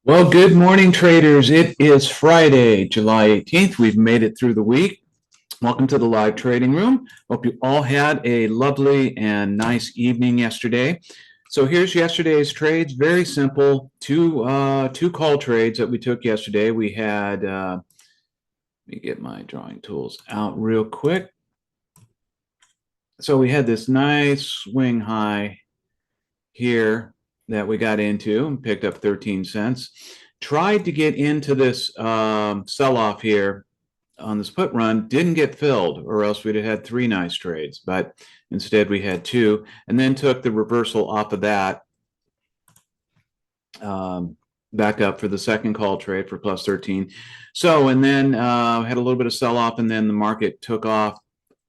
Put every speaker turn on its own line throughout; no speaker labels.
Well, good morning, traders. It is Friday, July 18th. We've made it through the week. Welcome to the live trading room. Hope you all had a lovely and nice evening yesterday. So here's yesterday's trades. Very simple. Two call trades that we took yesterday. We had, let me get my drawing tools out real quick. So we had this nice swing high here that we got into and picked up 13 cents. Tried to get into this sell-off here on this put run, didn't get filled, or else we'd have had three nice trades, but instead we had two, and then took the reversal off of that back up for the second call trade for plus 13. So, and then had a little bit of sell-off, and then the market took off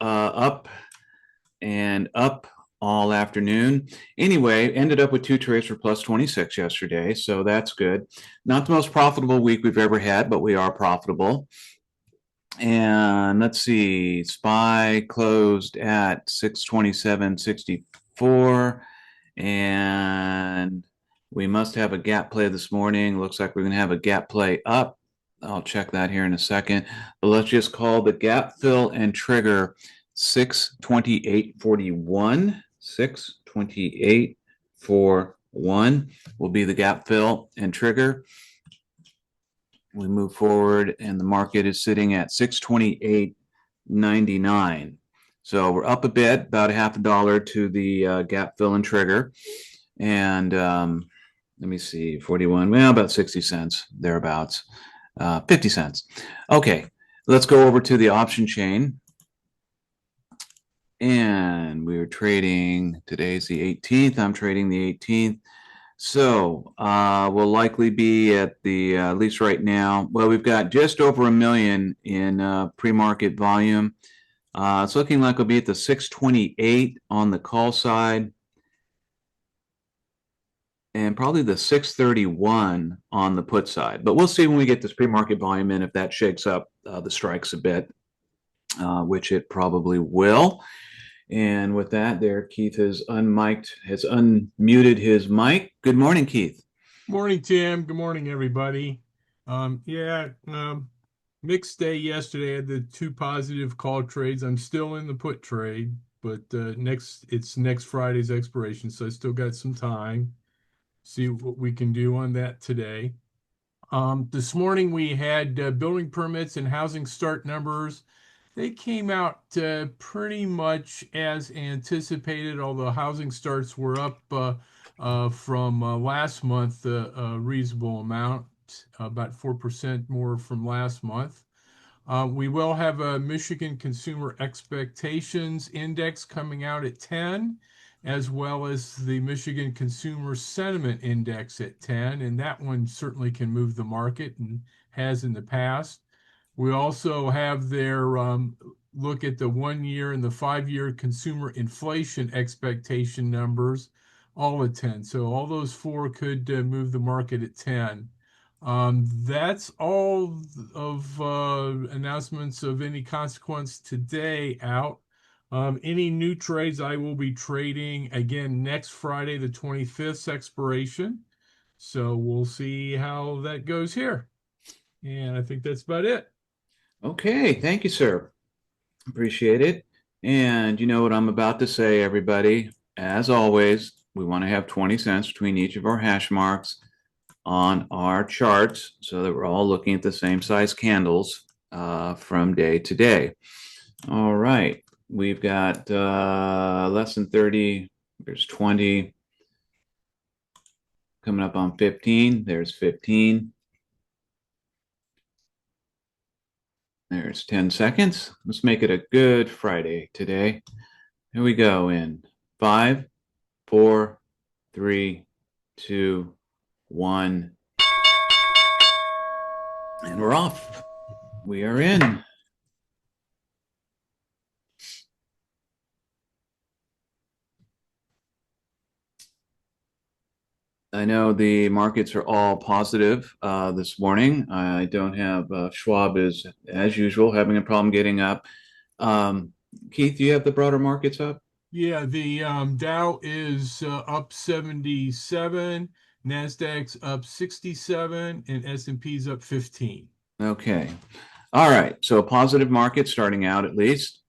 up and up all afternoon. Anyway, ended up with two trades for plus 26 yesterday, so that's good. Not the most profitable week we've ever had, but we are profitable. And let's see, SPY closed at 627.64, and we must have a gap play this morning. Looks like we're going to have a gap play up. I'll check that here in a second, but let's just call the gap fill and trigger 628.41. 628.41 will be the gap fill and trigger. We move forward and the market is sitting at 628.99. So we're up a bit, about a half a dollar to the gap fill and trigger. And let me see, 41, well, about 60 cents, thereabouts, 50 cents. Okay, let's go over to the option chain. And we are trading, today's the 18th, I'm trading the 18th. So we'll likely be at the, at least right now, well, we've got just over 1 million in pre-market volume. It's looking like we'll be at the 628 on the call side, and probably the 631 on the put side. But we'll see when we get this pre-market volume in if that shakes up the strikes a bit, which it probably will. And with that, there, Keith has unmuted his mic. Good morning, Keith.
Morning, Tim. Good morning, everybody. Mixed day yesterday. I had the two positive call trades. I'm still in the put trade, but it's next Friday's expiration, so I still got some time. See what we can do on that today. This morning we had building permits and housing start numbers. They came out pretty much as anticipated, although housing starts were up from last month a reasonable amount, about 4% more from last month. We will have a Michigan Consumer Expectations Index coming out at 10, as well as the Michigan Consumer Sentiment Index at 10, and that one certainly can move the market and has in the past. We also have their look at the 1 year and the 5 year consumer inflation expectation numbers, all at 10. So all those four could move the market at 10. That's all of announcements of any consequence today out. Any new trades I will be trading again next Friday, the 25th expiration. So we'll see how that goes here. And I think that's about it.
Okay, thank you, sir. Appreciate it. And you know what I'm about to say, everybody. As always, we want to have 20 cents between each of our hash marks on our charts so that we're all looking at the same size candles from day to day. All right, we've got less than 30. There's 20. Coming up on 15. There's 15. There's 10 seconds. Let's make it a good Friday today. Here we go in 5, 4, 3, 2, 1. And we're off. We are in. I know the markets are all positive this morning. I don't have Schwab as usual, having a problem getting up. Keith, do you have the broader markets up?
Yeah, the Dow is up 77, NASDAQ's up 67 and S&P's up 15.
Okay. All right. So a positive market starting out at least,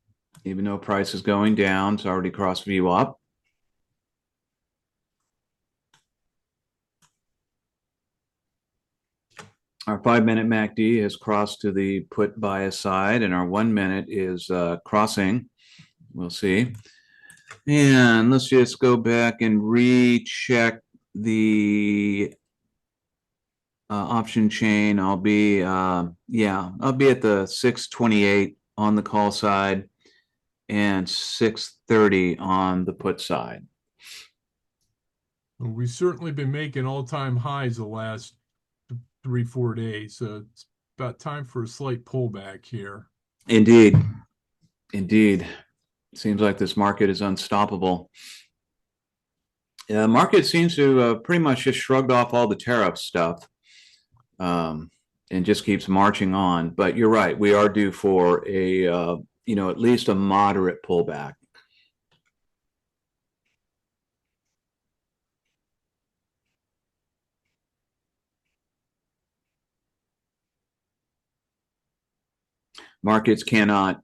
even though price is going down. It's already crossed VWAP. Our 5-minute MACD has crossed to the put bias side, and our 1 minute is crossing. We'll see. And let's just go back and recheck the option chain. I'll be at the 628 on the call side and 630 on the put side.
Well, we've certainly been making all-time highs the last 3, 4 days, so it's about time for a slight pullback here.
Indeed. Indeed. Seems like this market is unstoppable. The market seems to pretty much just shrugged off all the tariff stuff and just keeps marching on. But you're right, we are due for at least a moderate pullback. Markets cannot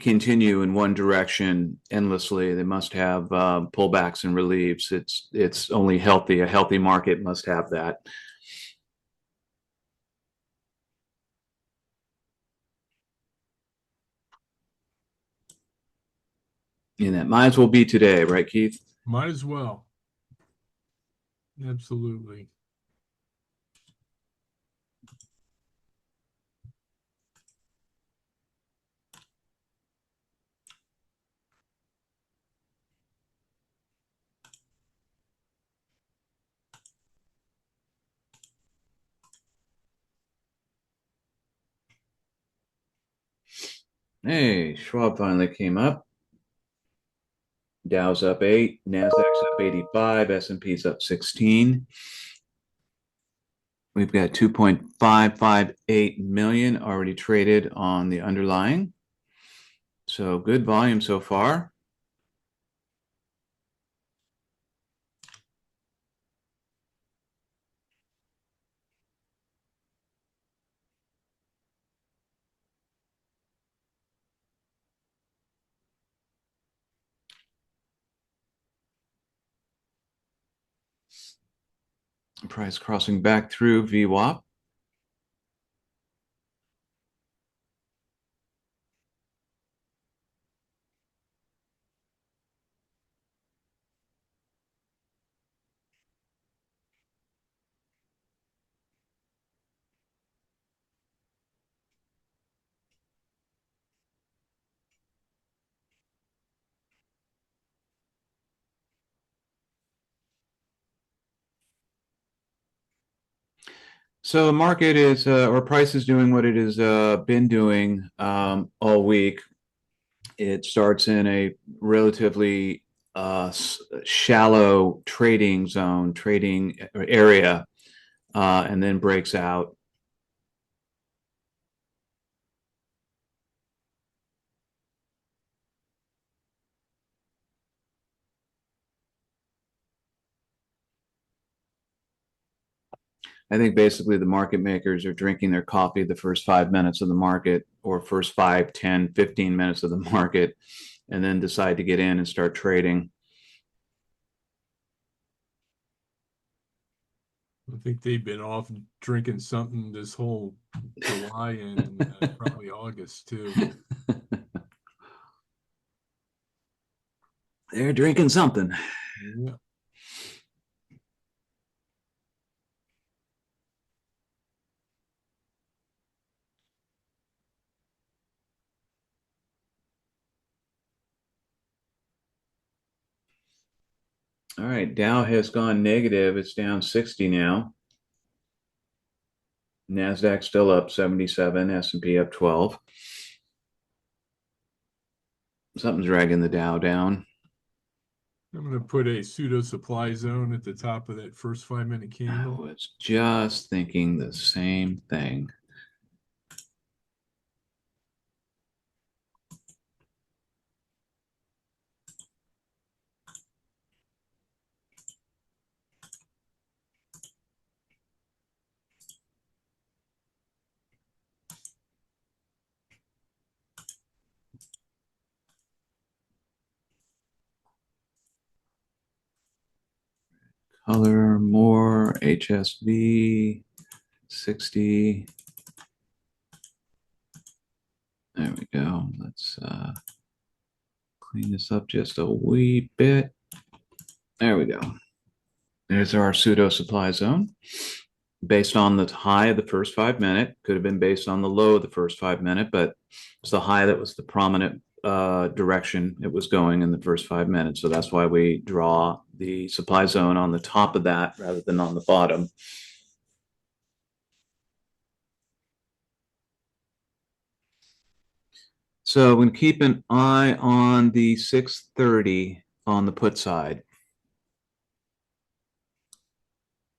continue in one direction endlessly. They must have pullbacks and reliefs. It's only healthy. A healthy market must have that. And that might as well be today, right, Keith?
Might as well. Absolutely.
Hey, Schwab finally came up. Dow's up 8, Nasdaq's up 85, S&P's up 16. We've got 2.558 million already traded on the underlying. So good volume so far. Price crossing back through VWAP. So the market is, or price is doing what it has been doing all week. It starts in a relatively shallow trading zone, trading area, and then breaks out. I think basically the market makers are drinking their coffee the first 5 minutes of the market or first 5, 10, 15 minutes of the market, and then decide to get in and start trading.
I think they've been off drinking something this whole July and probably August too.
They're drinking something.
Yeah.
All right, Dow has gone negative. It's down 60 now. Nasdaq still up 77, S&P up 12. Something's dragging the Dow down.
I'm going to put a pseudo supply zone at the top of that first 5-minute
I
candle.
was just thinking the same thing. color more HSV 60. There we go. Let's clean this up just a wee bit. There we go. There's our pseudo supply zone. Based on the high of the first 5 minute, could have been based on the low of the first 5 minute, but it's the high that was the prominent direction it was going in the first 5 minutes. So that's why we draw the supply zone on the top of that rather than on the bottom. So I'm going to keep an eye on the 630 on the put side.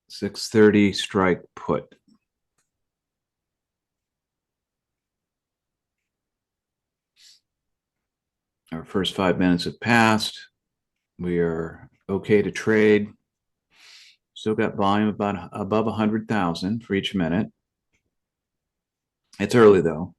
630 strike put. Our first 5 minutes have passed. We are okay to trade. Still got volume about above 100,000 for each minute. It's early though.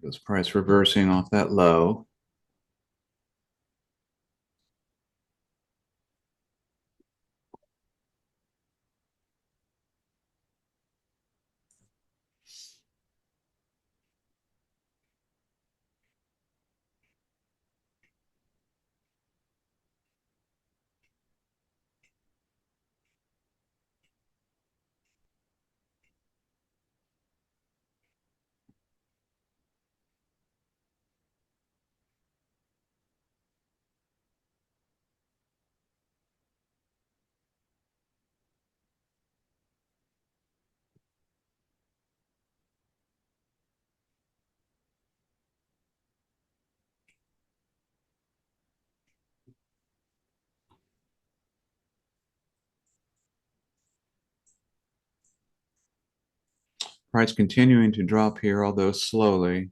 This price reversing off that low. Price continuing to drop here, although slowly.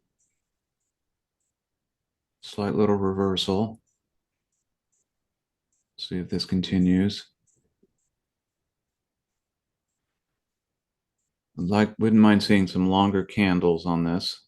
Slight little reversal. See if this continues. Wouldn't mind seeing some longer candles on this.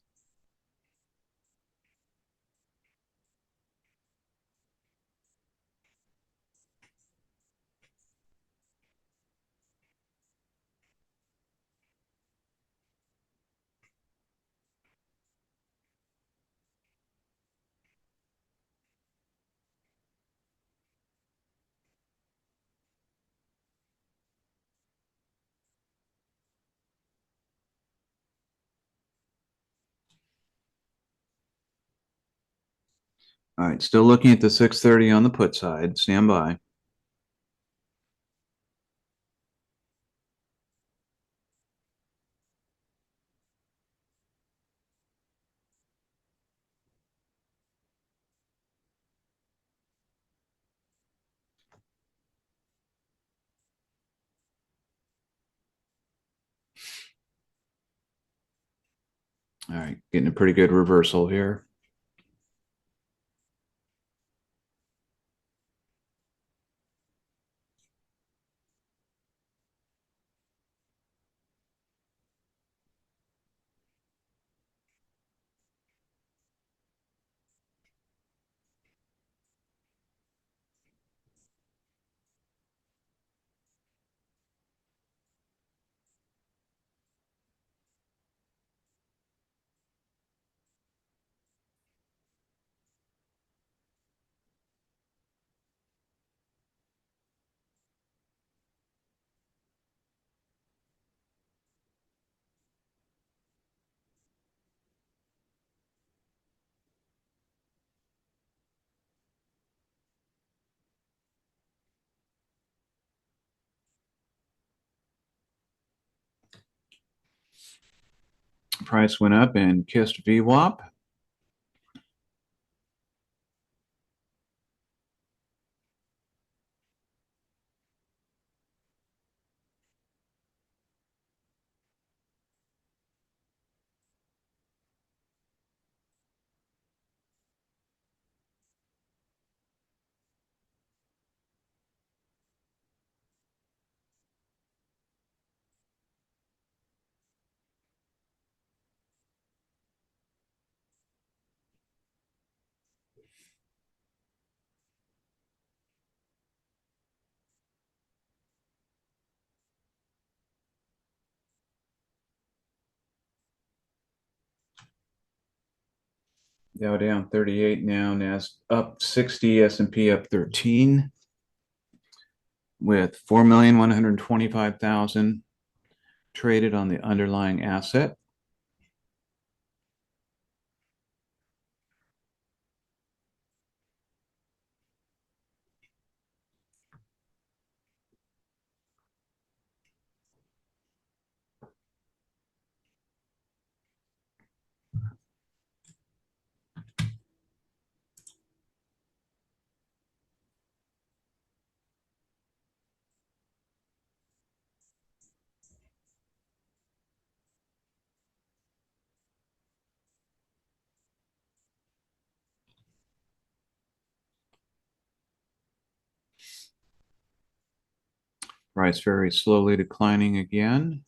All right, still looking at the 630 on the put side. Stand by. All right, getting a pretty good reversal here. Price went up and kissed VWAP. Dow down 38 now, Nas up 60, S&P up 13 with 4,125,000 traded on the underlying asset. Price very slowly declining again.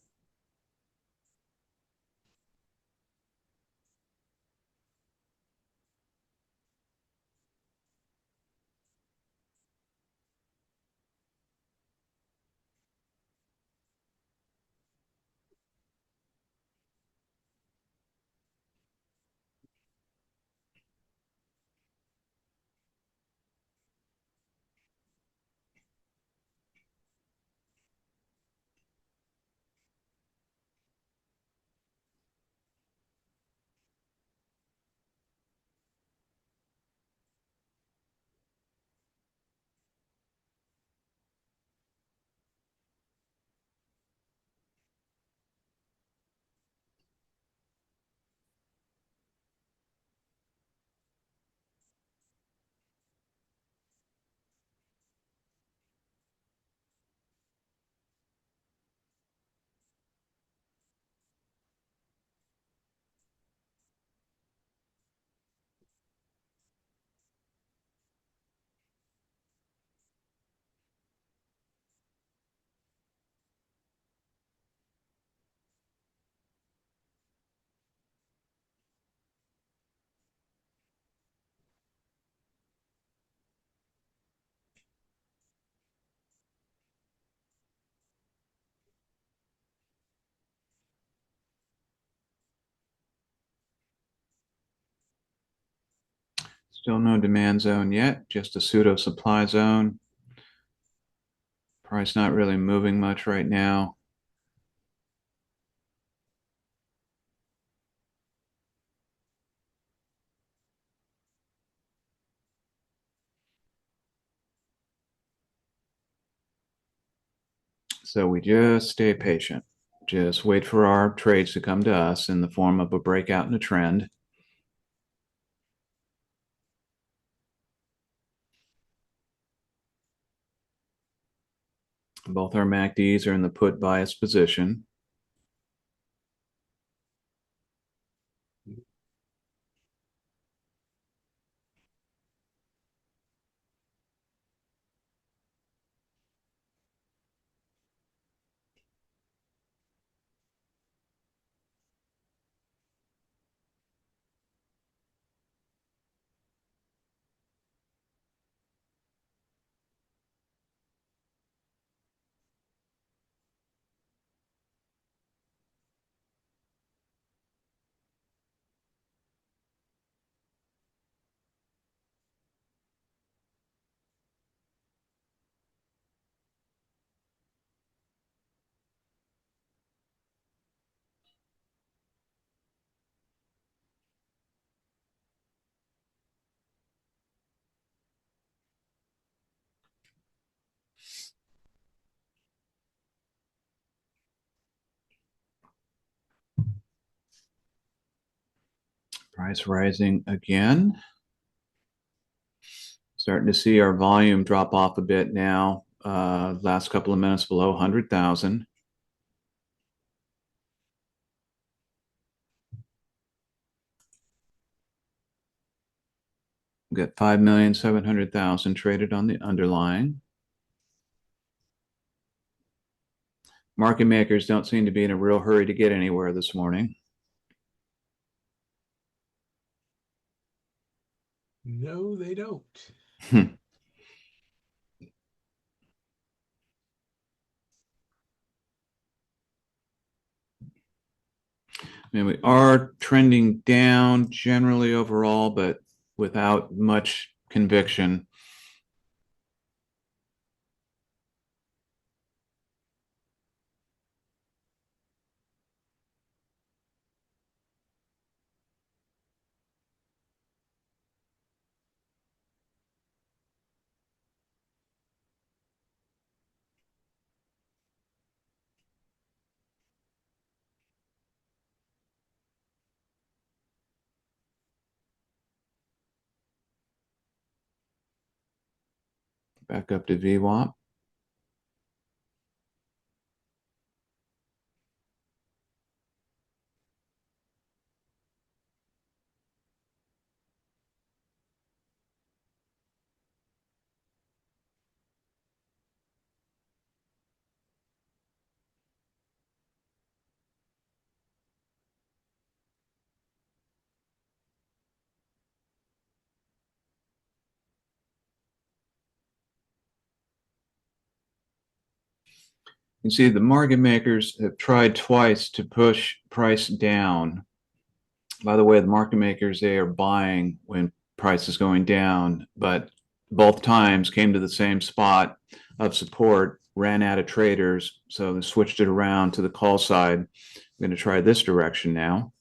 Still no demand zone yet, just a pseudo supply zone. Price not really moving much right now. So we just stay patient. Just wait for our trades to come to us in the form of a breakout in a trend. Both our MACDs are in the put bias position. Price rising again. Starting to see our volume drop off a bit now. Last couple of minutes below 100,000. We've got 5,700,000 traded on the underlying. Market makers don't seem to be in a real hurry to get anywhere this morning.
No, they don't.
mean, we are trending down generally overall, but without much conviction. Back up to VWAP. You see, the market makers have tried twice to push price down. By the way, the market makers, they are buying when price is going down, but both times came to the same spot of support, ran out of traders, so they switched it around to the call side. I'm going to try this direction now.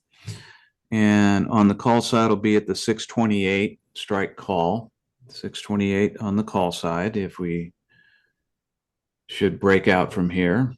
And on the call side, will be at the 628 strike call, 628 on the call side if we should break out from here.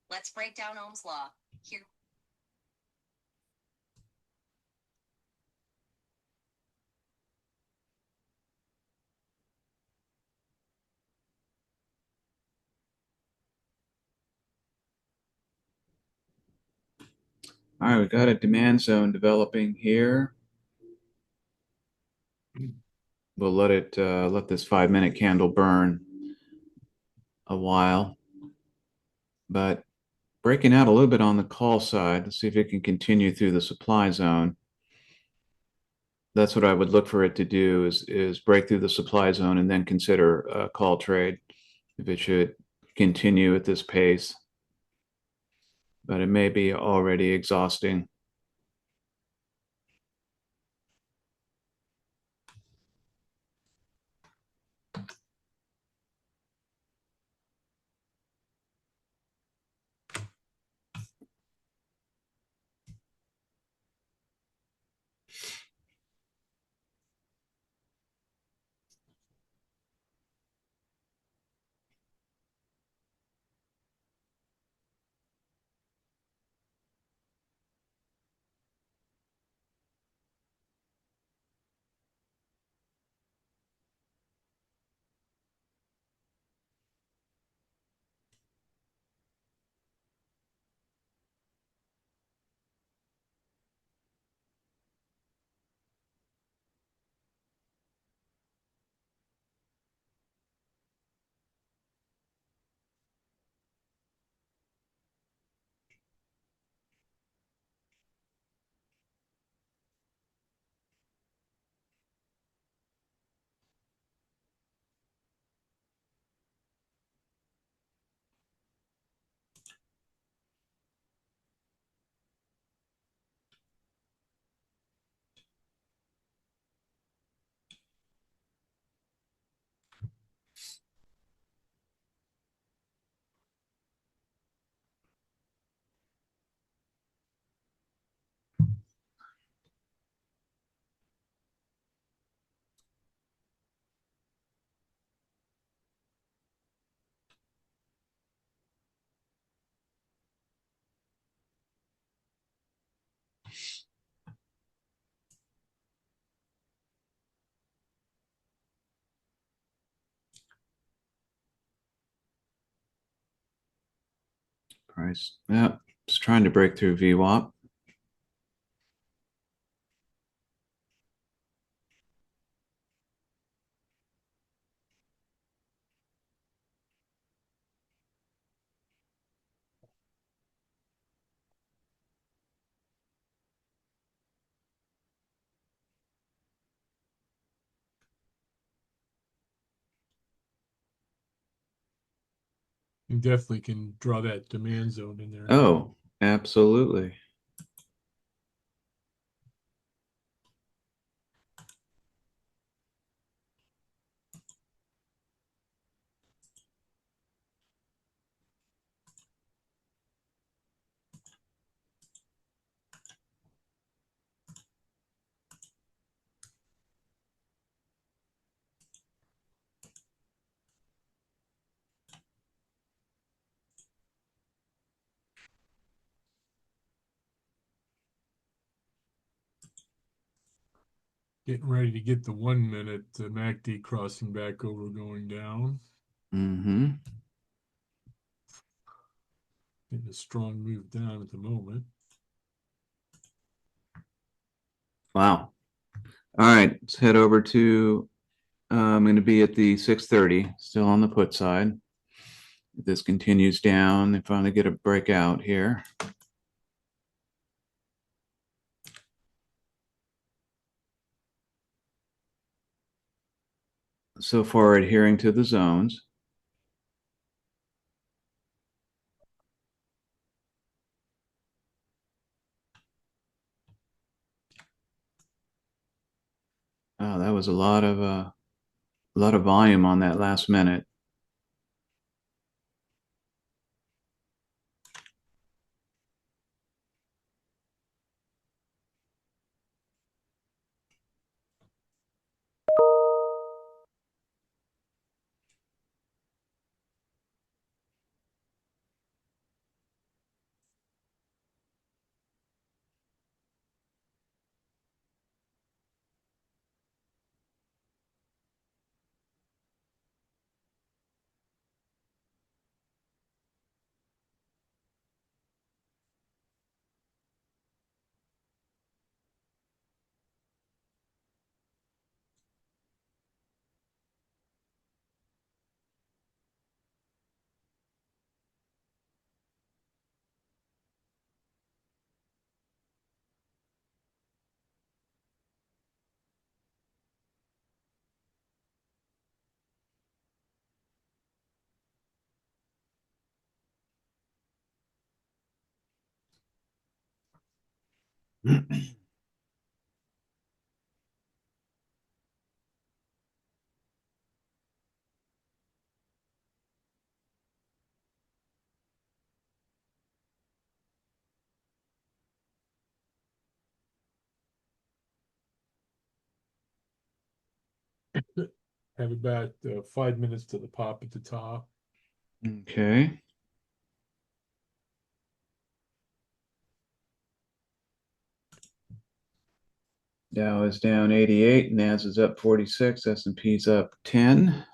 Let's break down Ohm's law. Here.
All right, we've got a demand zone developing here. We'll let this 5-minute candle burn a while, but breaking out a little bit on the call side. Let's see if it can continue through the supply zone. That's what I would look for it to do is break through the supply zone and then consider a call trade if it should continue at this pace. But it may be already exhausting. Price. Yeah, it's trying to break through VWAP.
You definitely can draw that demand zone in there.
Oh, absolutely.
Getting ready to get the 1 minute MACD crossing back over, going down.
Mm-hmm.
Getting a strong move down at the moment.
Wow. All right, let's head over to, I'm going to be at the 630, still on the put side. If this continues down, they finally get a breakout here. So far adhering to the zones. Oh, that was a lot of volume on that last minute.
Have about 5 minutes to the pop at the top.
Okay. Dow is down 88, Nas is up 46, S&P's up 10.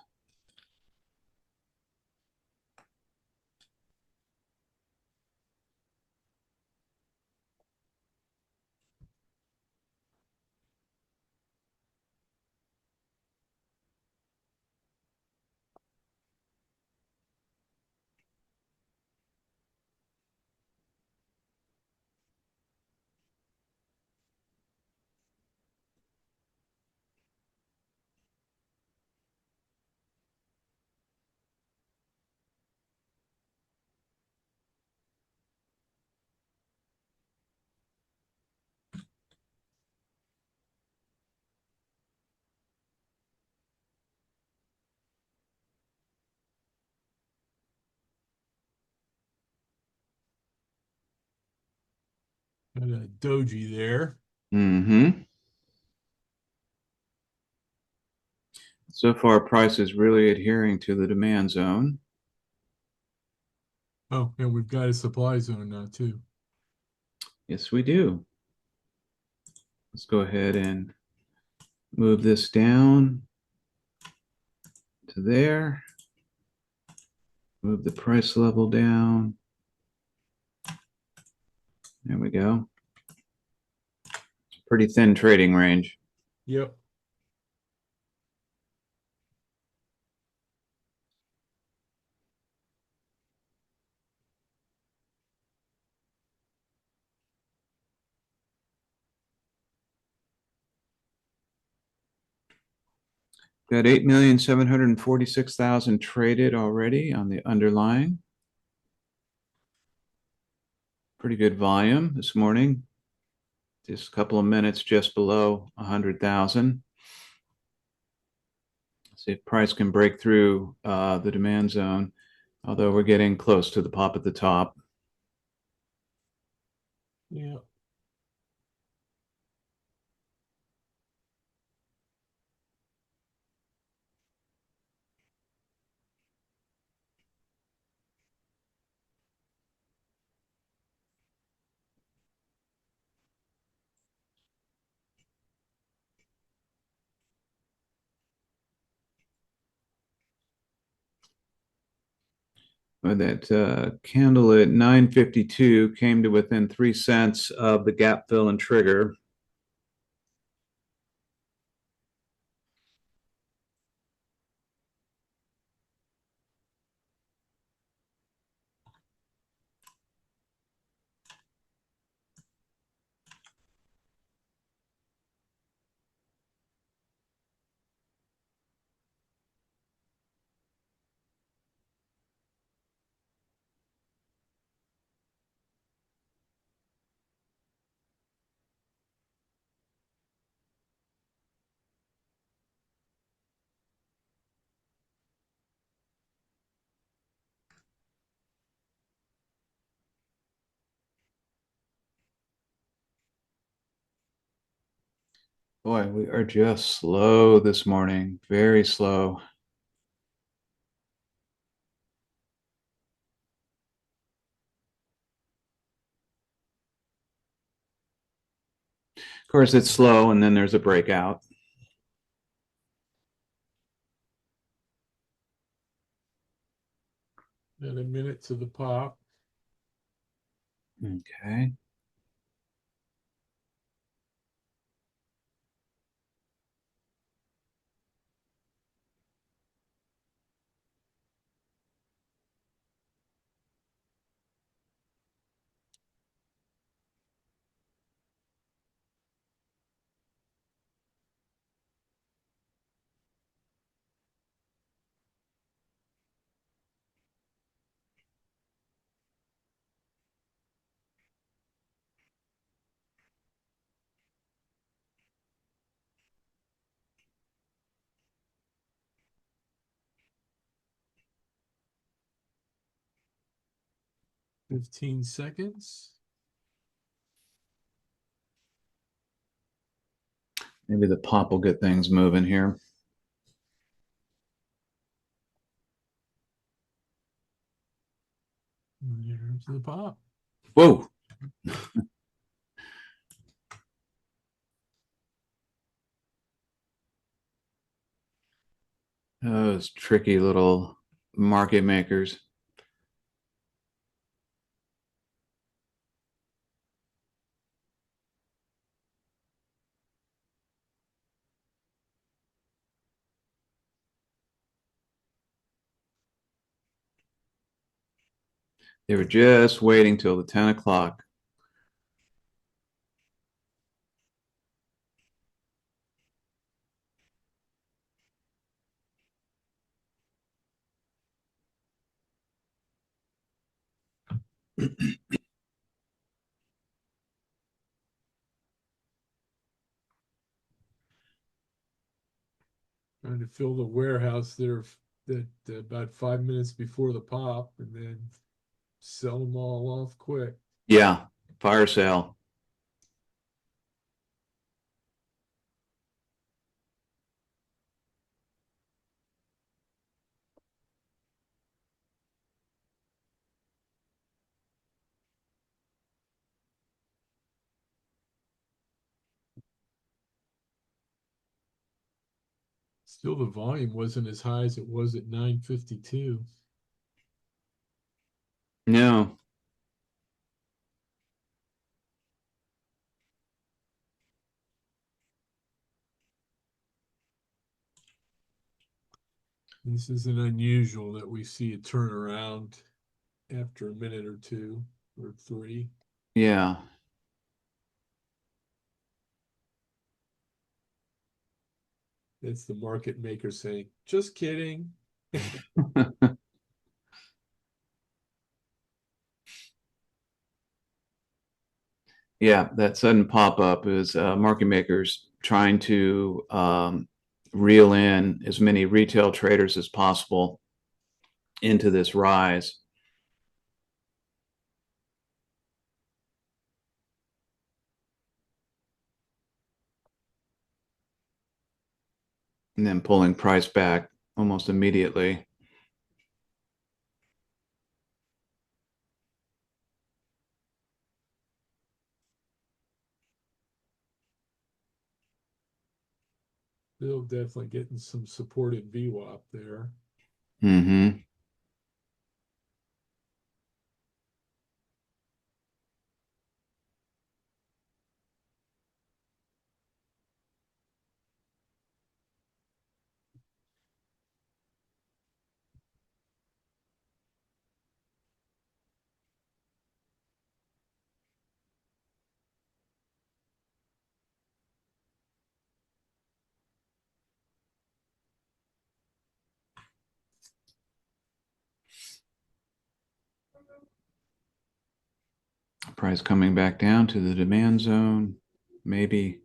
Got a doji there.
Mm-hmm. So far, price is really adhering to the demand zone.
Oh, and we've got a supply zone now too.
Yes, we do. Let's go ahead and move this down to there. Move the price level down. There we go. Pretty thin trading range.
Yep.
Got 8,746,000 traded already on the underlying. Pretty good volume this morning. Just a couple of minutes just below 100,000. See if price can break through the demand zone, although we're getting close to the pop at the top.
Yeah.
But that candle at 952 came to within 3 cents of the gap fill and trigger. Boy, we are just slow this morning, very slow. Of course, it's slow, and then there's a breakout.
And a minute to the pop.
Okay.
Fifteen seconds.
Maybe the pop will get things moving here.
Here's the pop.
Whoa. Those tricky little market makers. They were just waiting till the 10 o'clock.
Trying to fill the warehouse there that about 5 minutes before the pop, and then sell them all off quick.
Yeah, fire sale.
Still, the volume wasn't as high as it was at 9:52.
No.
This isn't unusual that we see a turnaround after a minute or two or three.
Yeah.
That's the market maker saying, just kidding.
Yeah, that sudden pop up is market makers trying to reel in as many retail traders as possible into this rise. And then pulling price back almost immediately.
Still definitely getting some supported VWAP there.
Mm-hmm. Price coming back down to the demand zone, maybe.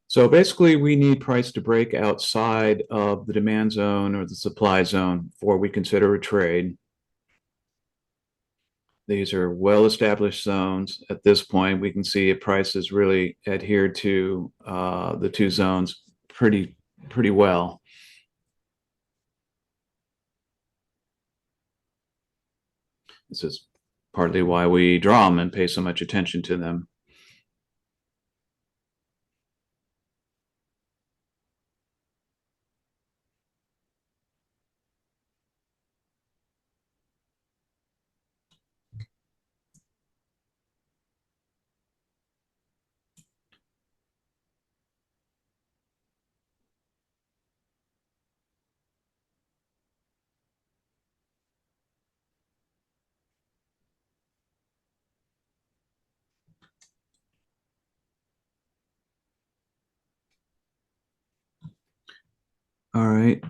So basically, we need price to break outside of the demand zone or the supply zone before we consider a trade. These are well-established zones. At this point, we can see if price has really adhered to the two zones pretty well. This is partly why we draw them and pay so much attention to them. All right.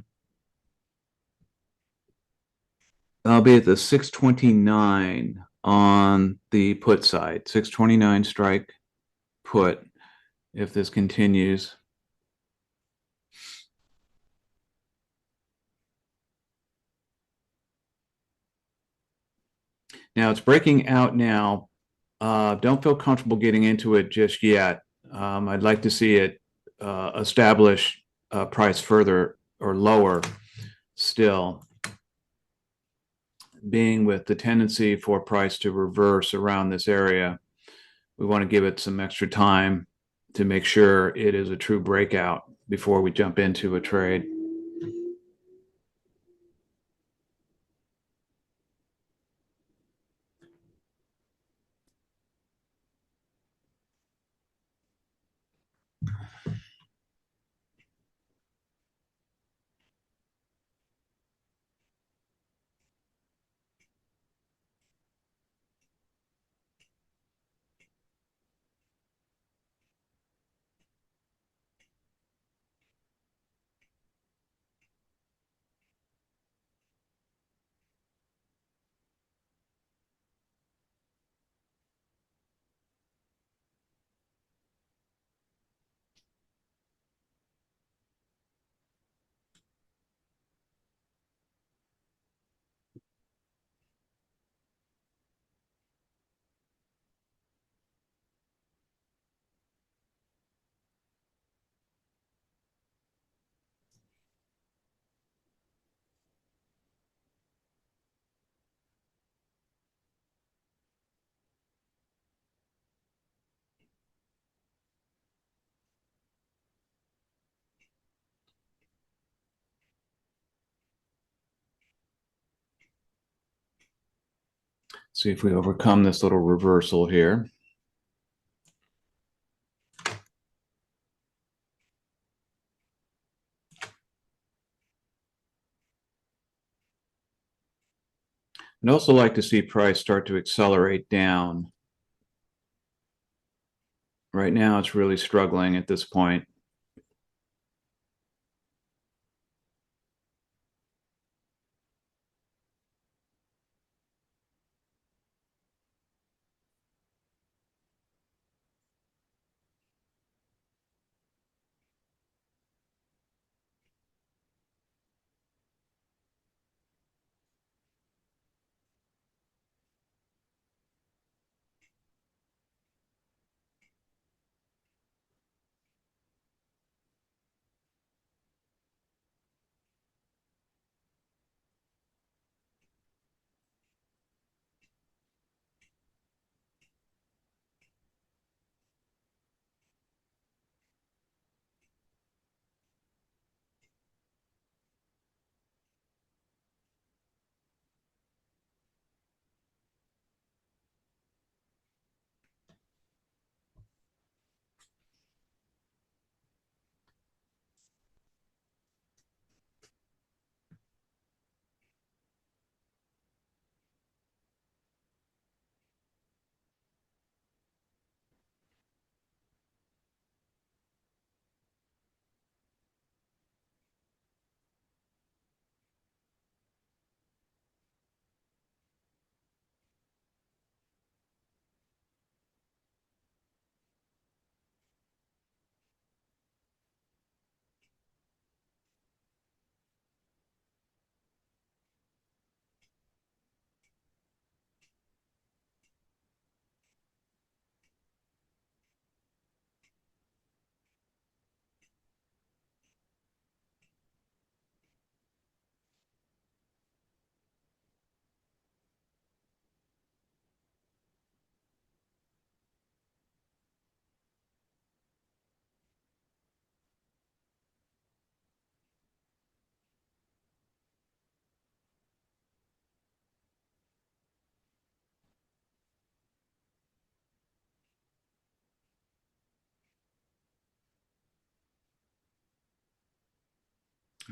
I'll be at the 629 on the put side, 629 strike put if this continues. Now it's breaking out now. Don't feel comfortable getting into it just yet. I'd like to see it establish price further or lower still, being with the tendency for price to reverse around this area. We want to give it some extra time to make sure it is a true breakout before we jump into a trade. See if we overcome this little reversal here. I'd also like to see price start to accelerate down. Right now, it's really struggling at this point.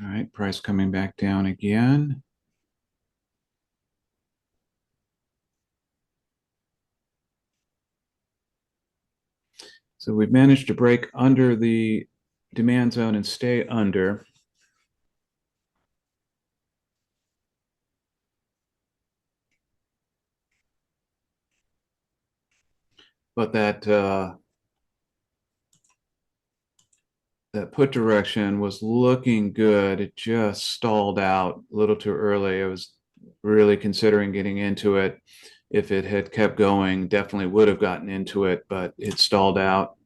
All right, price coming back down again. So we've managed to break under the demand zone and stay under. But that put direction was looking good. It just stalled out a little too early. I was really considering getting into it. If it had kept going, definitely would have gotten into it, but it stalled out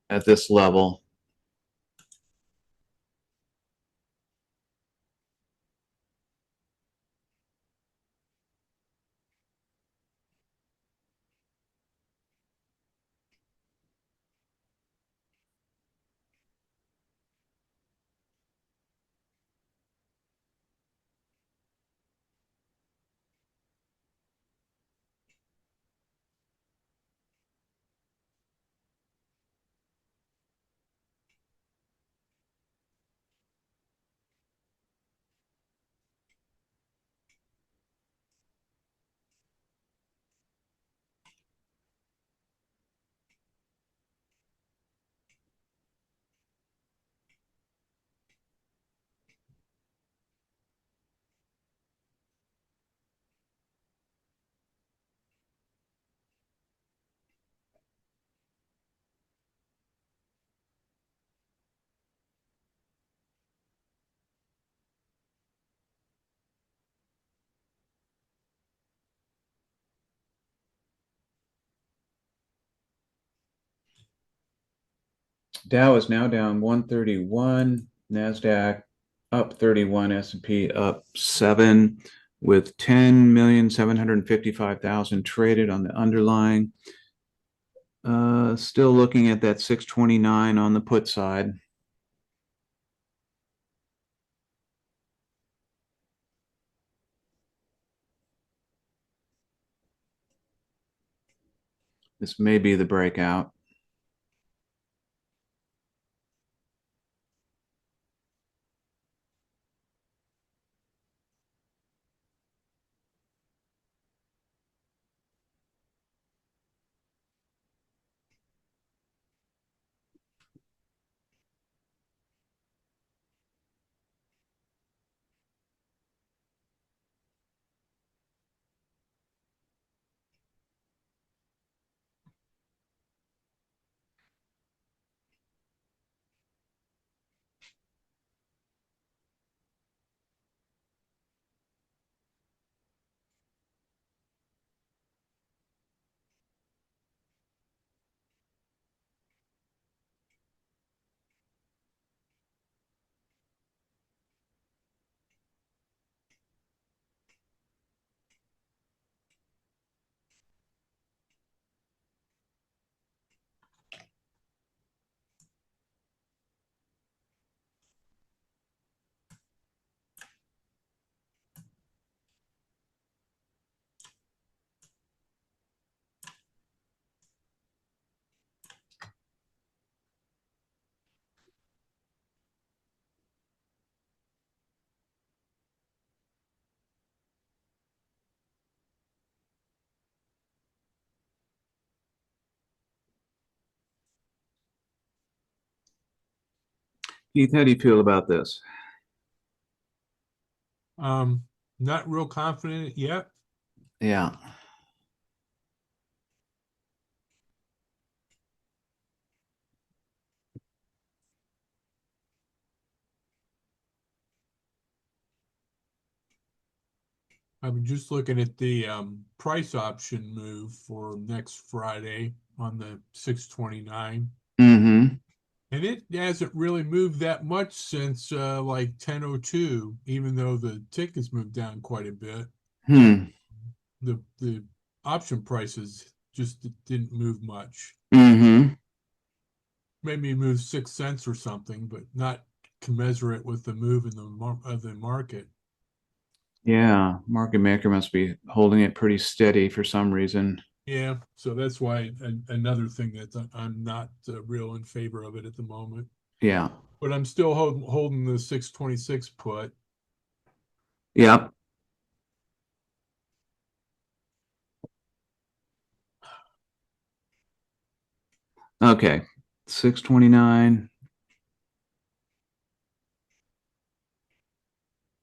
at this level. Dow is now down 131, NASDAQ up 31, S&P up 7, with 10,755,000 traded on the underlying. Still looking at that 629 on the put side. This may be the breakout. Keith, how do you feel about this?
Not real confident yet.
Yeah.
I'm just looking at the price option move for next Friday on the 629.
Mm-hmm.
And it hasn't really moved that much since like 10:02, even though the tickets moved down quite a bit.
Hmm.
The option prices just didn't move much.
Mm-hmm.
Maybe move 6 cents or something, but not commensurate with the move in the market.
Yeah. Market maker must be holding it pretty steady for some reason.
Yeah, so that's why another thing that I'm not real in favor of it at the moment.
Yeah.
But I'm still holding the 626 put.
Yep. Okay. 629.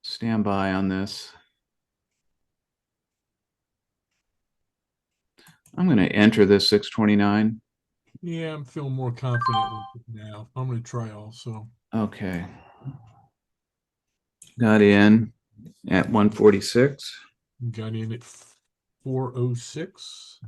Stand by on this. I'm going to enter this 629.
Yeah, I'm feeling more confident with it now. I'm going to try also.
Okay. Got in at 146.
Got in at 406.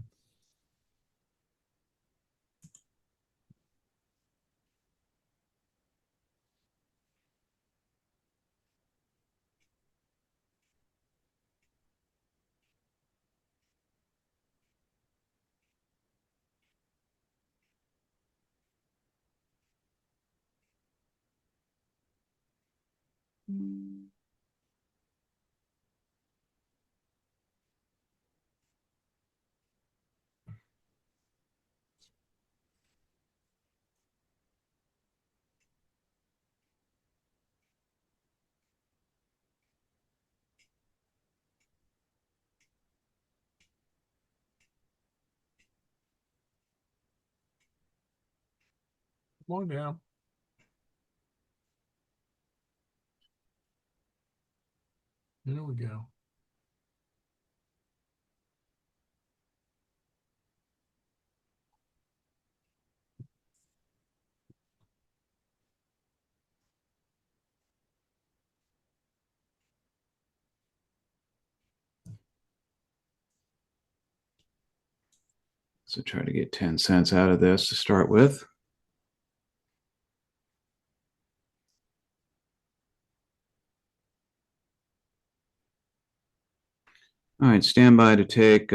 Come on now. There we go.
So try to get 10 cents out of this to start with. All right, stand by to take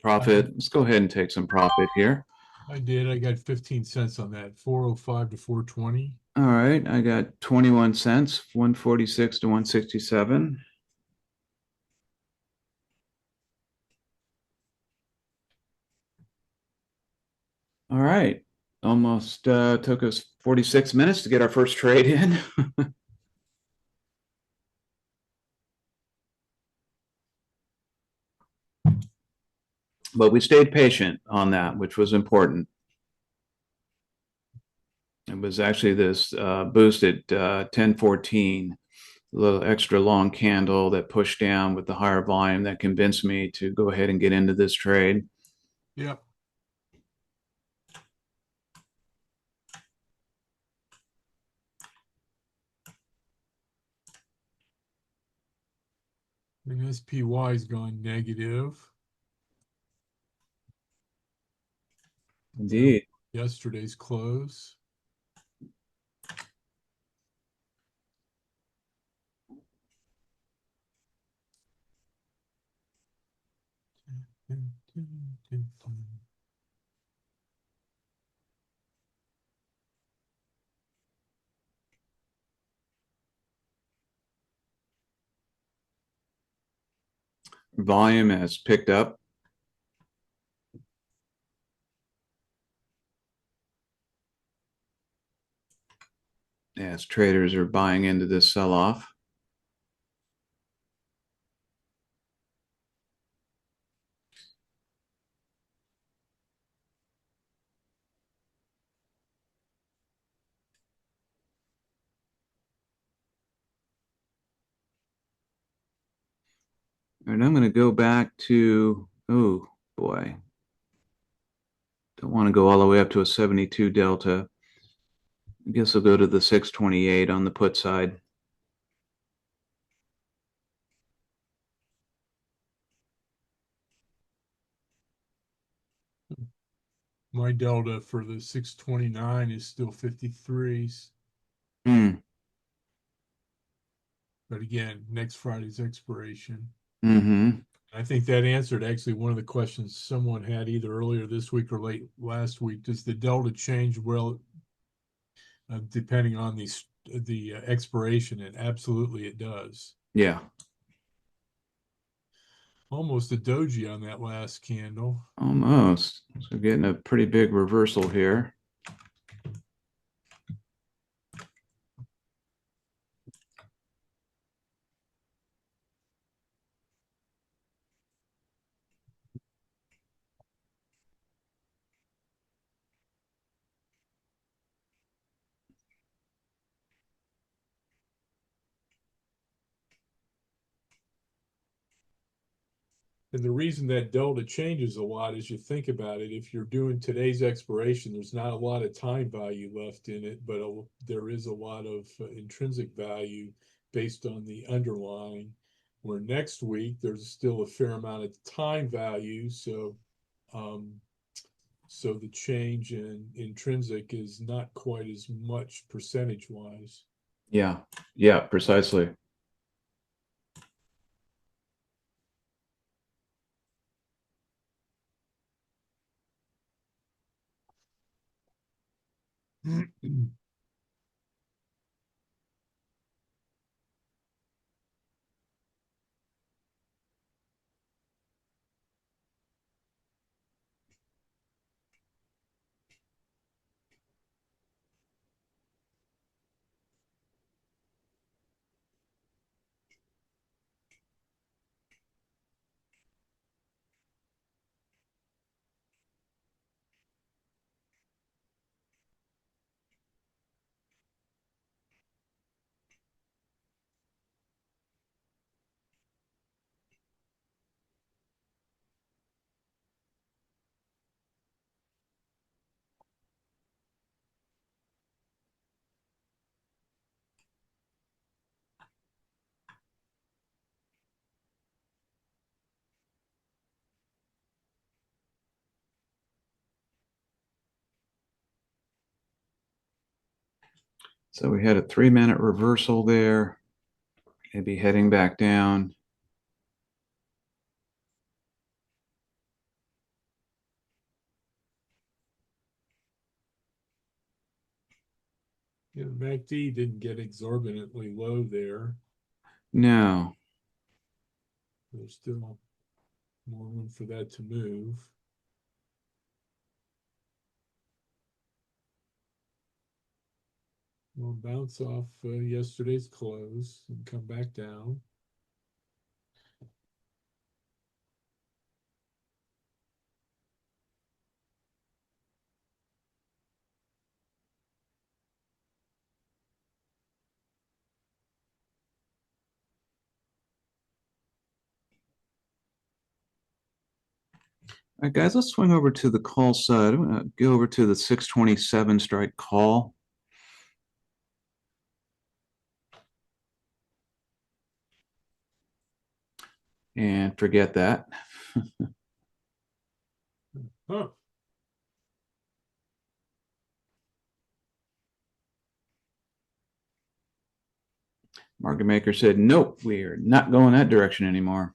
profit. Let's go ahead and take some profit here.
I did. I got 15 cents on that. 405 to 420.
All right, I got 21 cents, 146 to 167. All right, almost took us 46 minutes to get our first trade in. But we stayed patient on that, which was important. It was actually this boost at 1014, a little extra long candle that pushed down with the higher volume that convinced me to go ahead and get into this trade.
Yep. And SPY is going negative.
Indeed.
Yesterday's close.
Volume has picked up as traders are buying into this sell-off. All right, I'm going to go back to, oh boy, don't want to go all the way up to a 72 delta. I guess I'll go to the 628 on the put side.
My delta for the 629 is still 53s.
Hmm.
But again, next Friday's expiration.
Mm-hmm.
I think that answered actually one of the questions someone had either earlier this week or late last week. Does the delta change well depending on the expiration? And absolutely it does.
Yeah,
Almost a doji on that last candle.
almost. So getting a pretty big reversal here.
And the reason that delta changes a lot is you think about it, if you're doing today's expiration, there's not a lot of time value left in it, but there is a lot of intrinsic value based on the underlying. Where next week, there's still a fair amount of time value. Um, so the change in intrinsic is not quite as much percentage wise.
Yeah, yeah, precisely. So we had a 3-minute reversal there, maybe heading back down.
Yeah, MACD didn't get exorbitantly low there.
No.
There's still more room for that to move. We'll bounce off yesterday's close and come back down.
All right, guys, let's swing over to the call side. I'm going to go over to the 627 strike call. And forget that.
Huh.
Market maker said, nope, we're not going that direction anymore.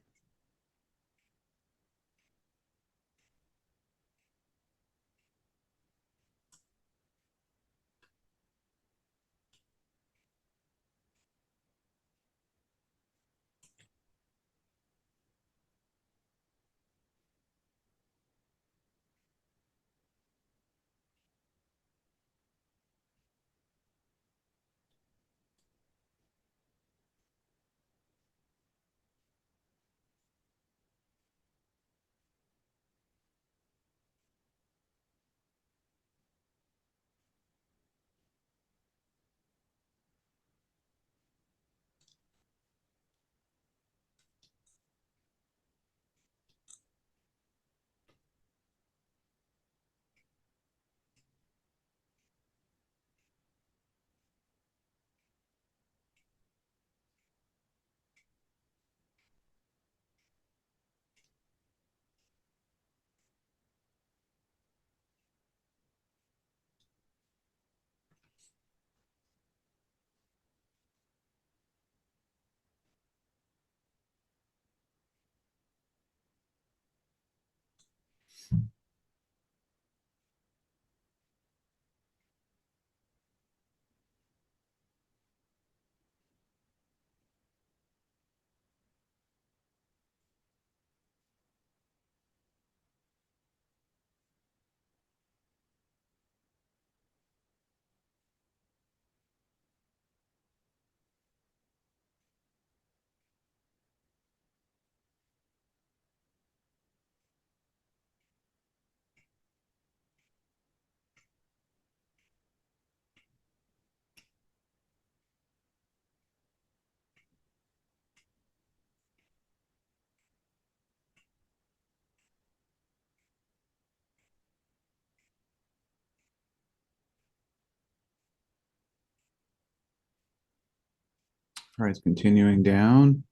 Price continuing down.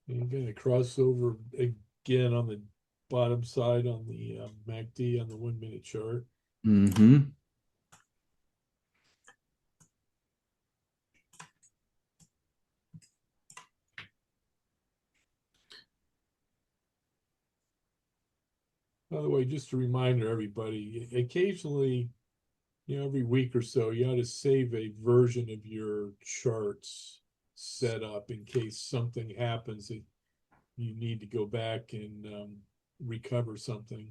And you're gonna cross over again on the bottom side on the MACD on the 1 minute chart.
Mm-hmm.
By the way, just a reminder, everybody, occasionally, every week or so, you ought to save a version of your charts set up in case something happens that you need to go back and recover something.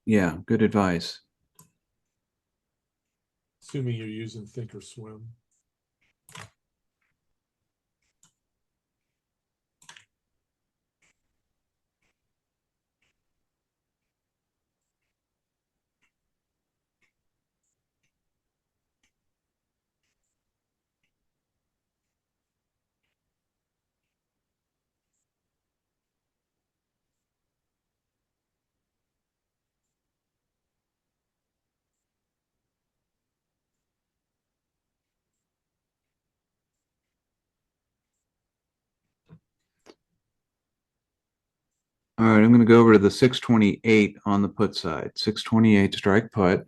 Yeah, good advice.
Assuming you're using Thinkorswim.
All right, I'm going to go over to the 628 on the put side. 628 strike put.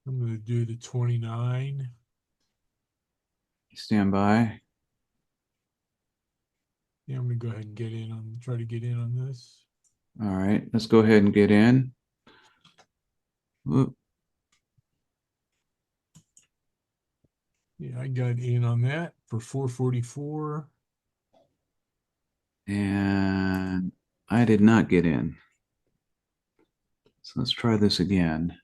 I'm going to do the 29.
Stand by.
Yeah, I'm going to go ahead and try to get in on this.
All right, let's go ahead and get in. Whoop.
Yeah, I got in on that for 444.
And I did not get in. So let's try this again.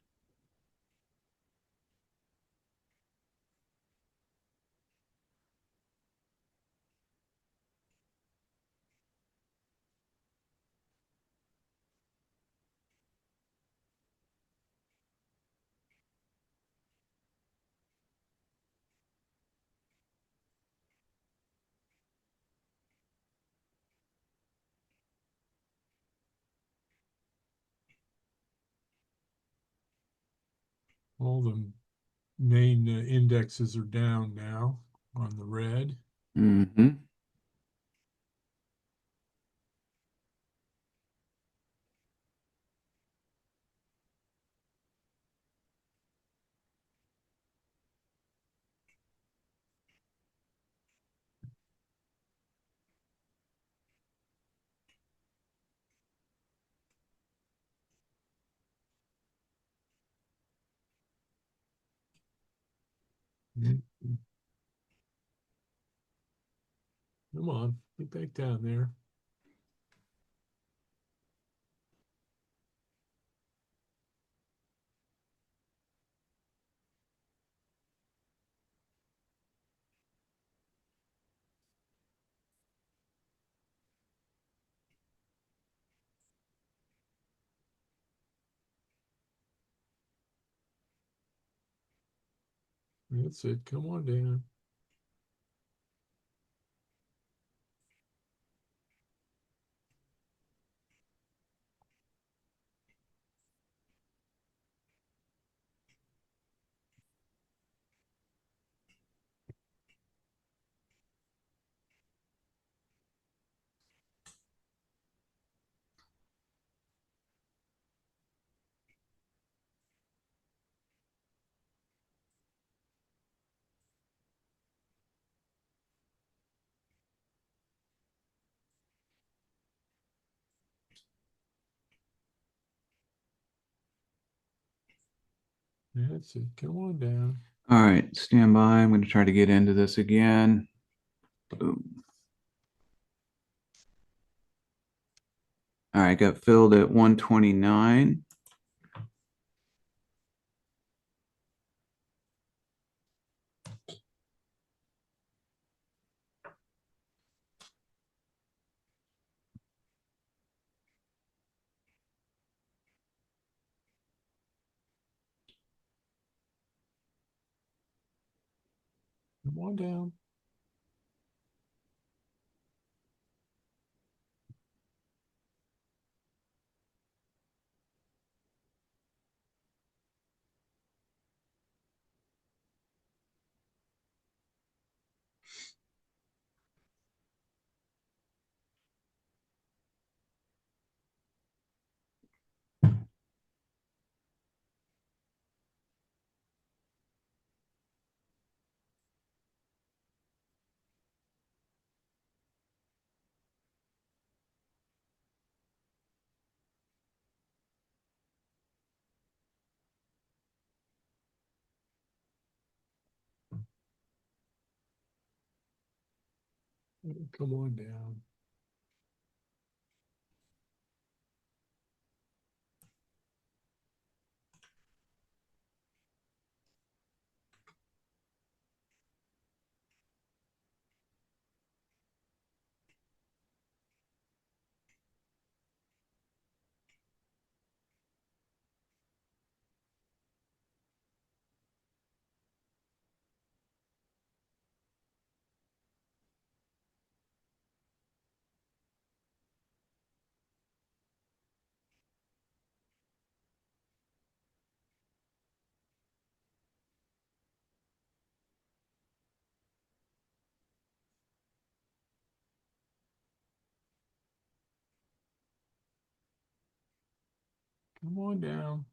All the main indexes are down now on the red.
Mm-hmm.
Come on, get back down there. That's it. Come on down. That's it. Come on down.
All right, stand by. I'm going to try to get into this again. Boom. All right, got filled at 129.
Come on down. Come on down. Come on down.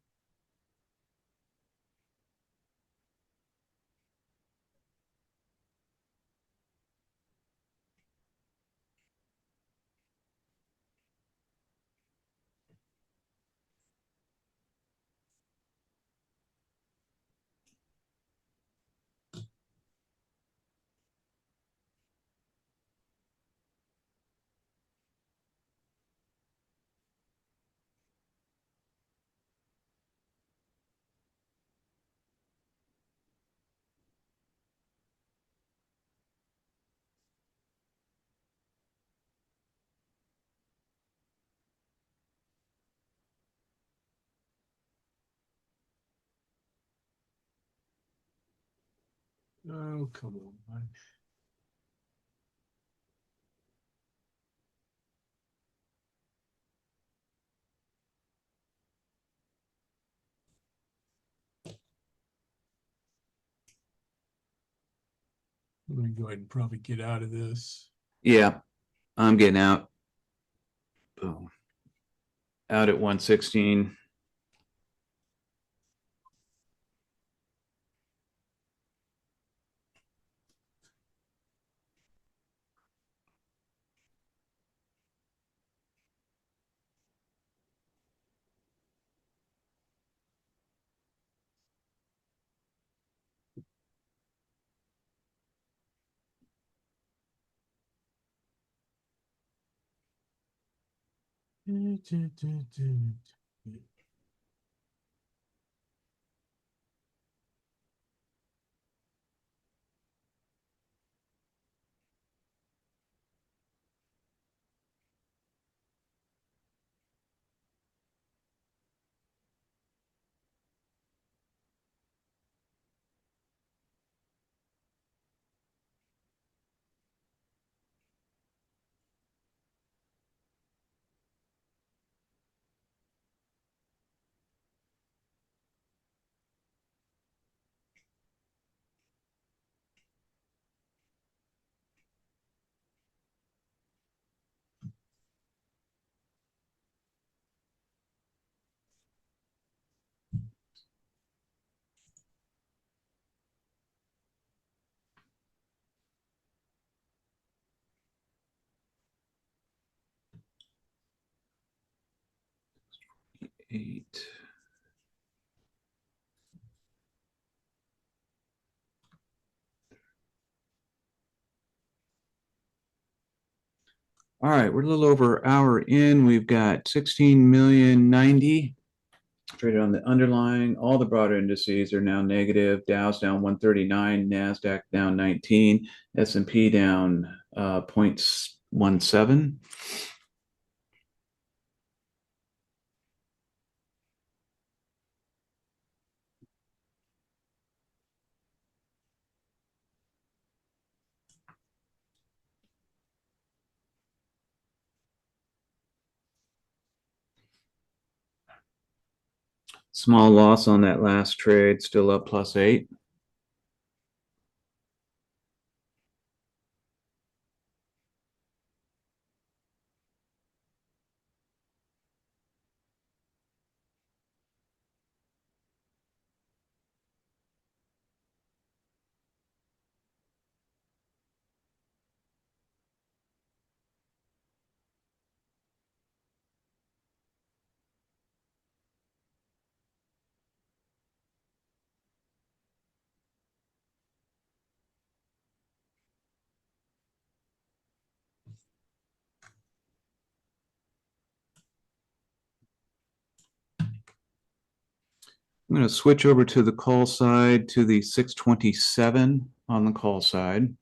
Oh, come on. I'm going to go ahead and probably get out of this.
Yeah, I'm getting out. Boom. Out at 116. Eight. All right, we're a little over an hour in. We've got 16,090,000 traded on the underlying. All the broader indices are now negative. Dow's down 139, NASDAQ down 19, S&P down 0.17. Small loss on that last trade, still up +8. I'm going to switch over to the call side to the 627 on the call side.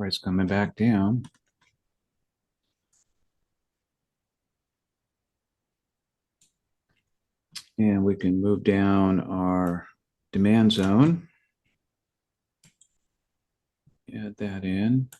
Price coming back down. And we can move down our demand zone. Add that in.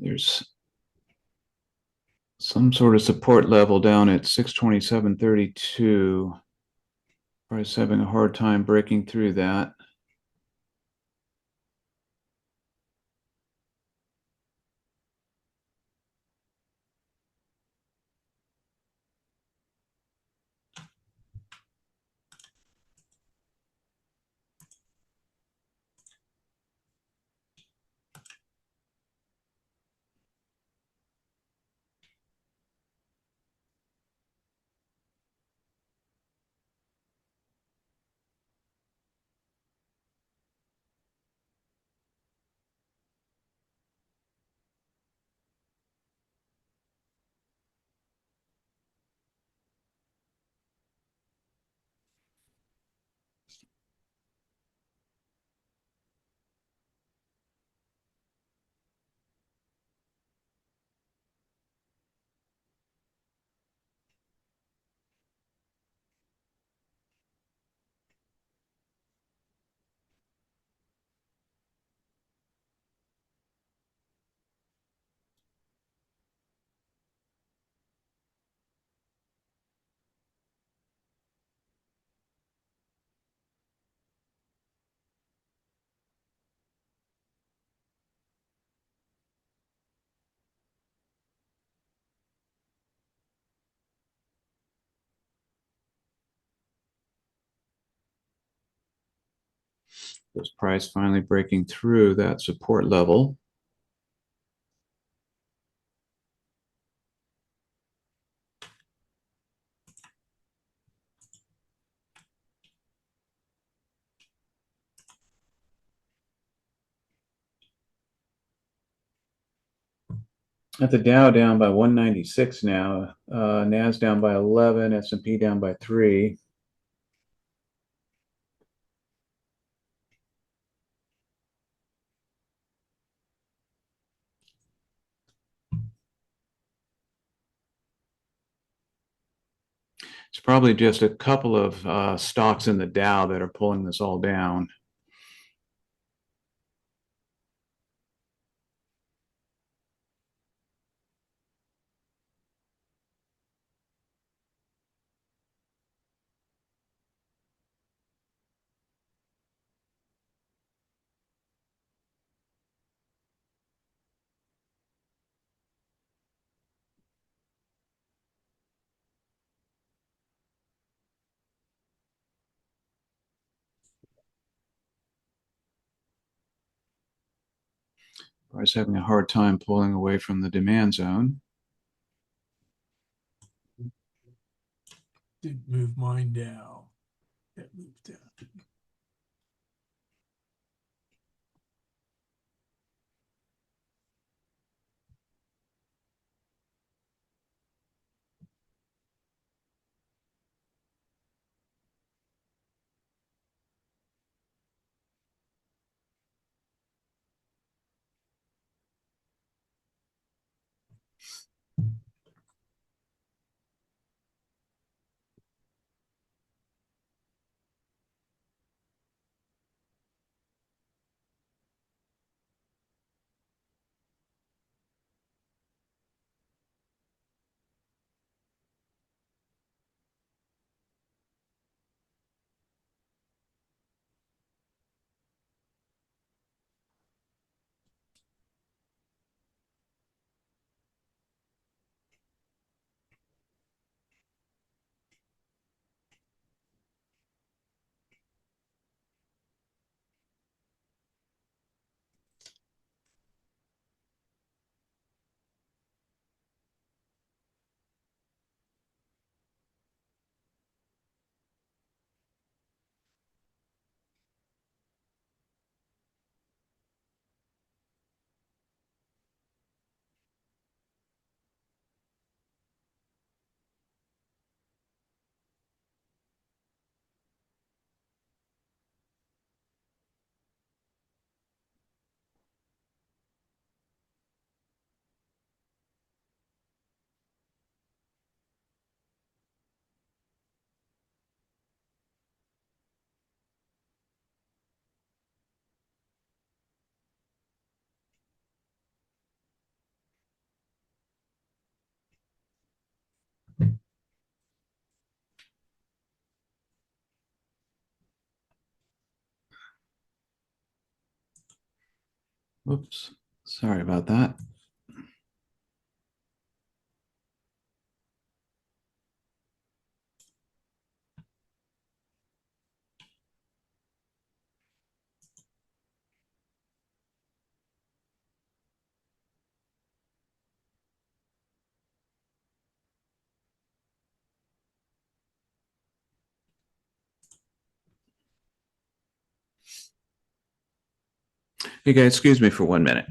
There's some sort of support level down at 627.32. Price having a hard time breaking through that. This price finally breaking through that support level. At the Dow down by 196 now, Nas down by 11, S&P down by 3. It's probably just a couple of stocks in the Dow that are pulling this all down. Price having a hard time pulling away from the demand zone.
Didn't move mine down. That moved down.
Whoops. Sorry about that. Hey guys, excuse me for 1 minute.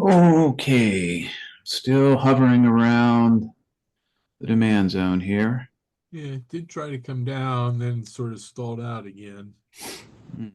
Okay, still hovering around the demand zone here.
Yeah, it did try to come down, then sort of stalled out again.
Hmm.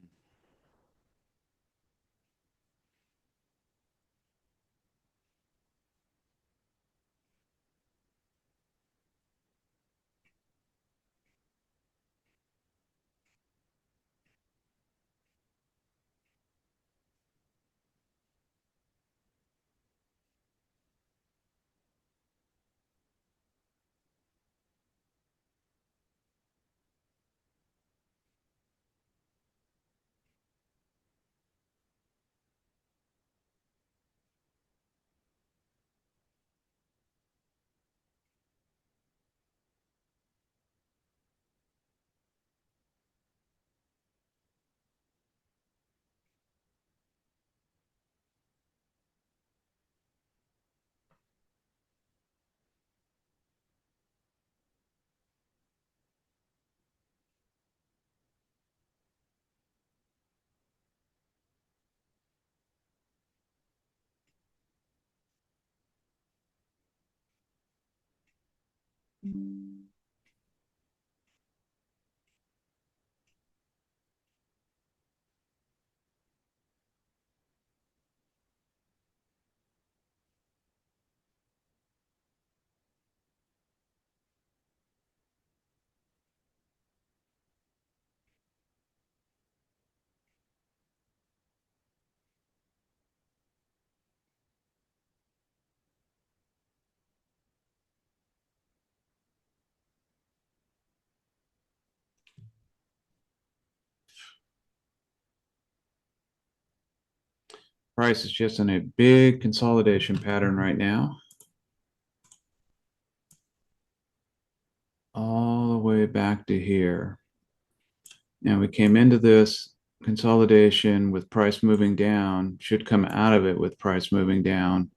Price is just in a big consolidation pattern right now. All the way back to here. Now we came into this consolidation with price moving down, should come out of it with price moving down.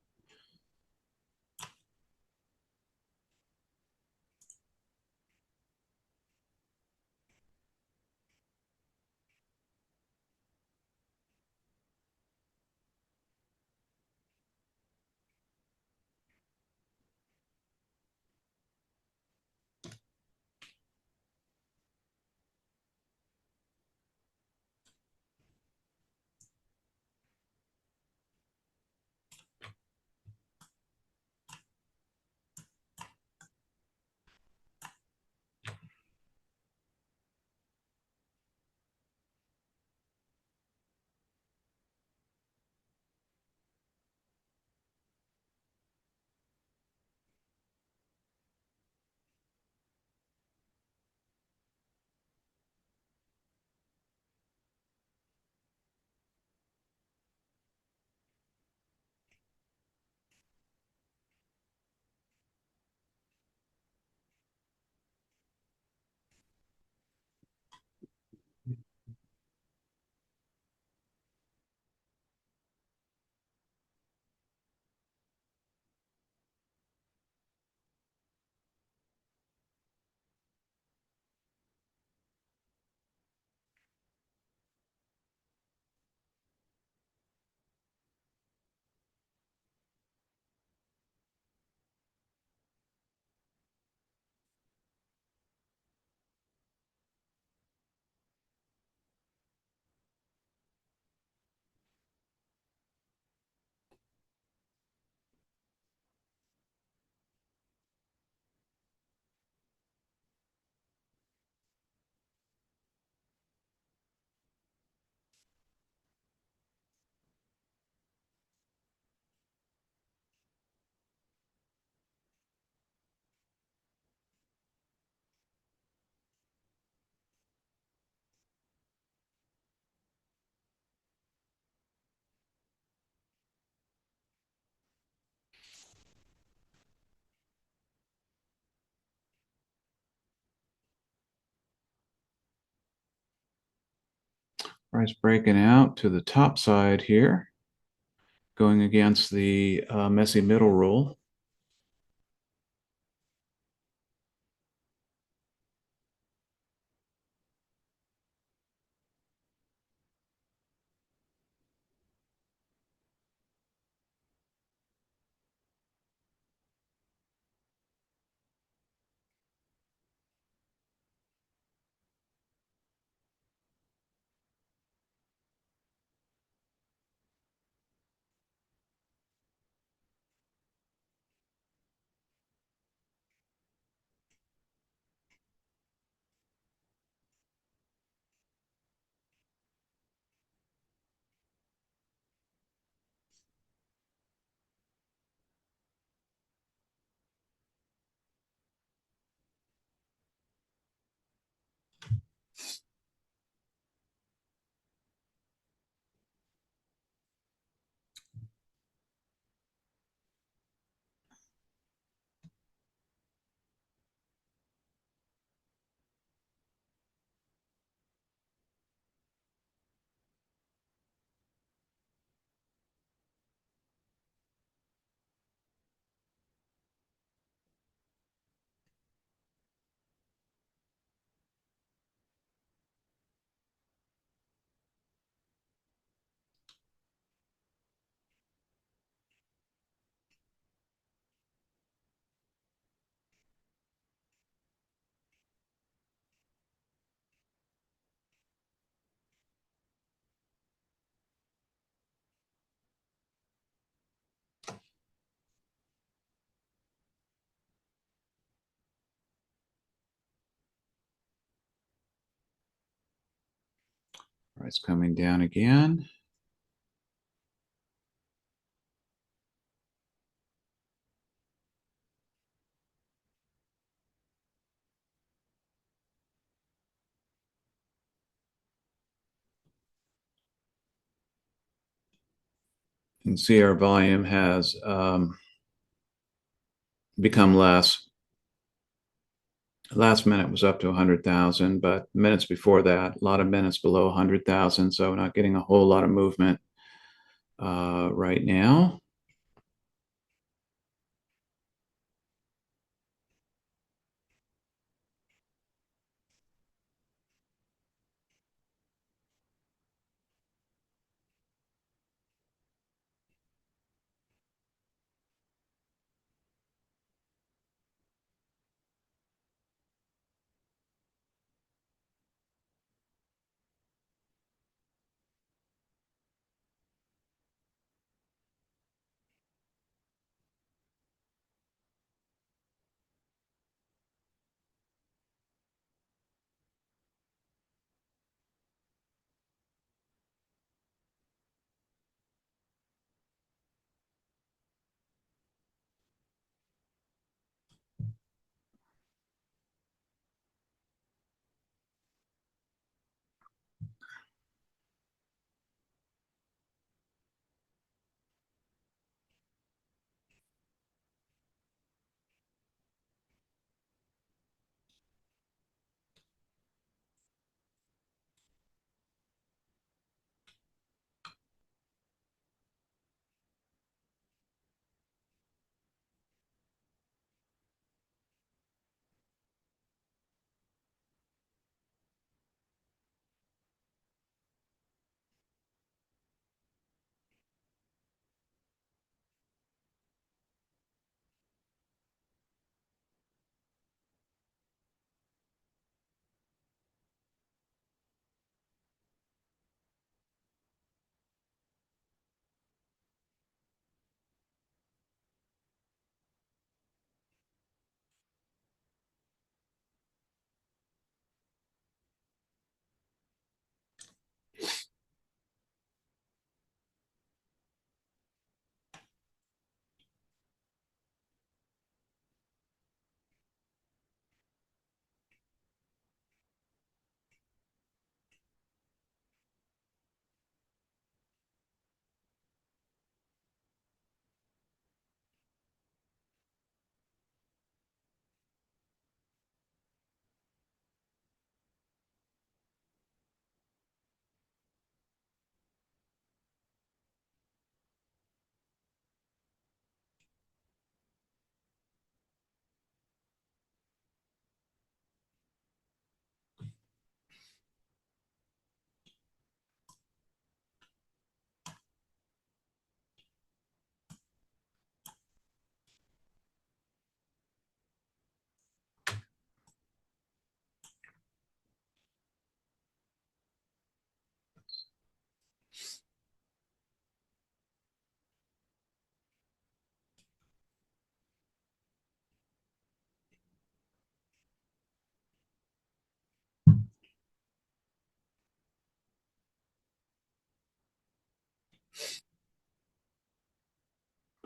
Price breaking out to the top side here, going against the messy middle rule. Price coming down again. You can see our volume has become less. Last minute was up to 100,000, but minutes before that, a lot of minutes below 100,000. So not getting a whole lot of movement right now.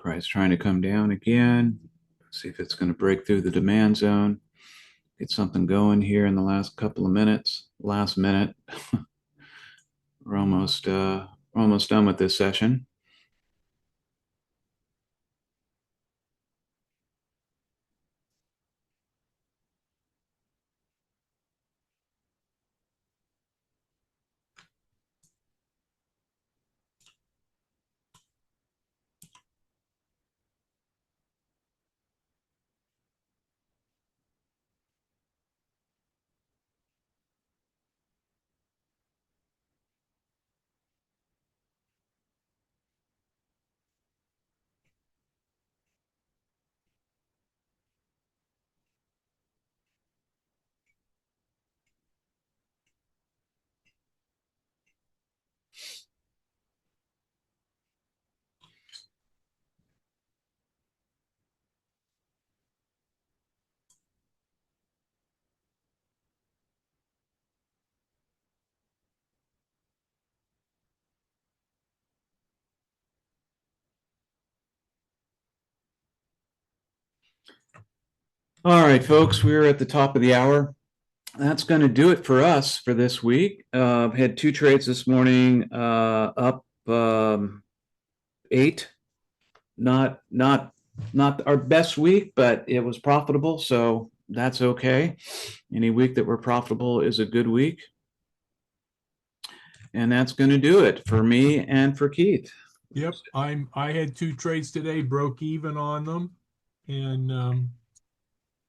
Price trying to come down again. See if it's going to break through the demand zone. Get something going here in the last couple of minutes. Last minute. We're almost done with this session. All right, folks, we're at the top of the hour. That's going to do it for us for this week. Had 2 trades this morning, up 8. Not our best week, but it was profitable, so that's okay. Any week that we're profitable is a good week. And that's going to do it for me and for Keith.
Yep, I had 2 trades today, broke even on them, and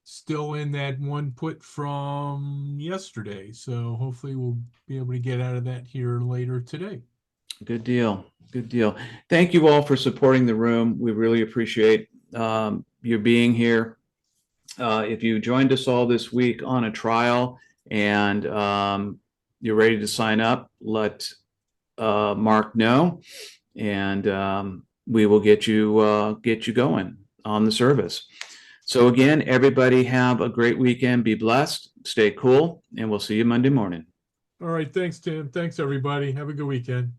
still in that one put from yesterday. So hopefully we'll be able to get out of that here later today.
Good deal. Good deal. Thank you all for supporting the room. We really appreciate you being here. If you joined us all this week on a trial and you're ready to sign up, let Mark know, and we will get you going on the service. So again, everybody have a great weekend. Be blessed. Stay cool, and we'll see you Monday morning.
All right, thanks, Tim. Thanks, everybody. Have a good weekend.